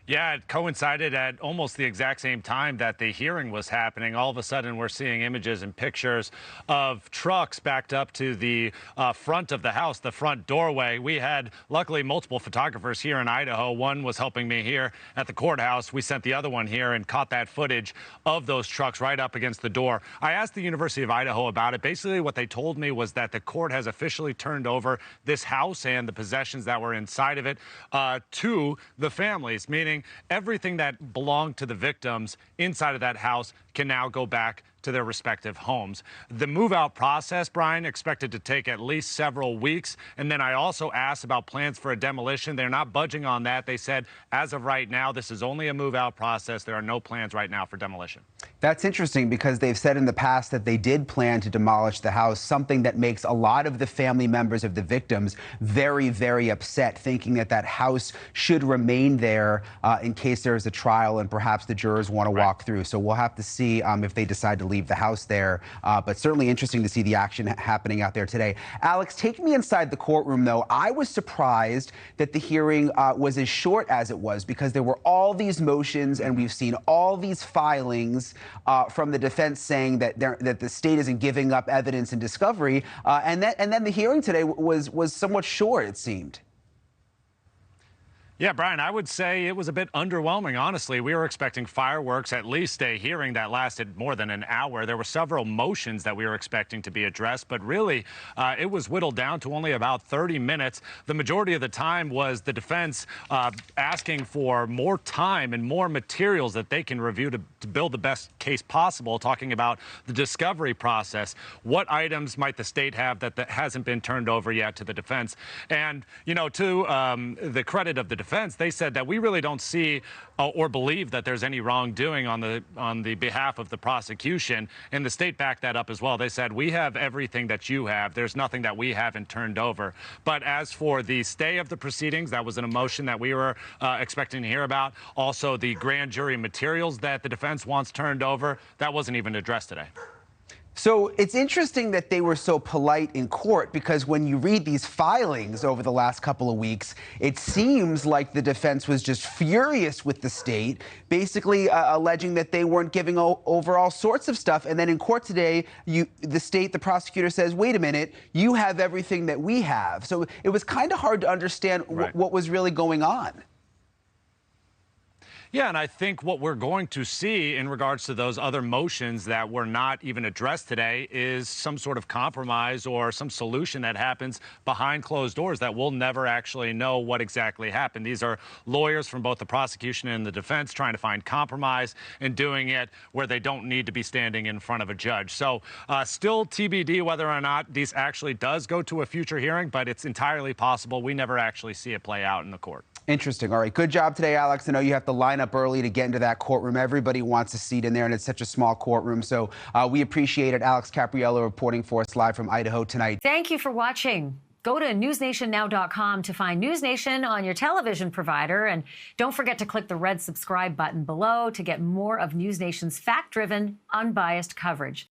Yeah, it coincided at almost the exact same time that the hearing was happening. All of a sudden, we're seeing images and pictures of trucks backed up to the front of the house, the front doorway. We had, luckily, multiple photographers here in Idaho. One was helping me here at the courthouse. We sent the other one here and caught that footage of those trucks right up against the door. I asked the University of Idaho about it. Basically, what they told me was that the court has officially turned over this house and the possessions that were inside of it to the families, meaning everything that belonged to the victims inside of that house can now go back to their respective homes. The move-out process, Brian, expected to take at least several weeks. And then I also asked about plans for a demolition. They're not budging on that. They said, as of right now, this is only a move-out process. There are no plans right now for demolition. That's interesting because they've said in the past that they did plan to demolish the house, something that makes a lot of the family members of the victims very, very upset, thinking that that house should remain there in case there is a trial and perhaps the jurors want to walk through. So we'll have to see if they decide to leave the house there. But certainly interesting to see the action happening out there today. Alex, take me inside the courtroom, though. I was surprised that the hearing was as short as it was because there were all these motions and we've seen all these filings from the defense saying that the state isn't giving up evidence and discovery. And then the hearing today was somewhat short, it seemed. Yeah, Brian, I would say it was a bit underwhelming, honestly. We were expecting fireworks, at least a hearing that lasted more than an hour. There were several motions that we were expecting to be addressed, but really it was whittled down to only about 30 minutes. The majority of the time was the defense asking for more time and more materials that they can review to build the best case possible, talking about the discovery process. What items might the state have that hasn't been turned over yet to the defense? And, you know, to the credit of the defense, they said that we really don't see or believe that there's any wrongdoing on the behalf of the prosecution, and the state backed that up as well. They said, we have everything that you have. There's nothing that we haven't turned over. But as for the stay of the proceedings, that was an emotion that we were expecting to hear about. Also, the grand jury materials that the defense wants turned over, that wasn't even addressed today. So it's interesting that they were so polite in court because when you read these filings over the last couple of weeks, it seems like the defense was just furious with the state, basically alleging that they weren't giving over all sorts of stuff. And then in court today, the prosecutor says, wait a minute, you have everything that we have. So it was kind of hard to understand what was really going on. Yeah, and I think what we're going to see in regards to those other motions that were not even addressed today is some sort of compromise or some solution that happens behind closed doors that we'll never actually know what exactly happened. These are lawyers from both the prosecution and the defense trying to find compromise and doing it where they don't need to be standing in front of a judge. So still TBD whether or not this actually does go to a future hearing, but it's entirely possible we never actually see it play out in the court. Interesting. All right. Good job today, Alex. I know you have to line up early to get into that courtroom. Everybody wants a seat in there, and it's such a small courtroom. So we appreciate it. Alex Caprariello reporting for us live from Idaho tonight. Thank you for watching. Go to newsnationnow.com to find NewsNation on your television provider. And don't forget to click the red subscribe button below to get more of NewsNation's fact-driven, unbiased coverage.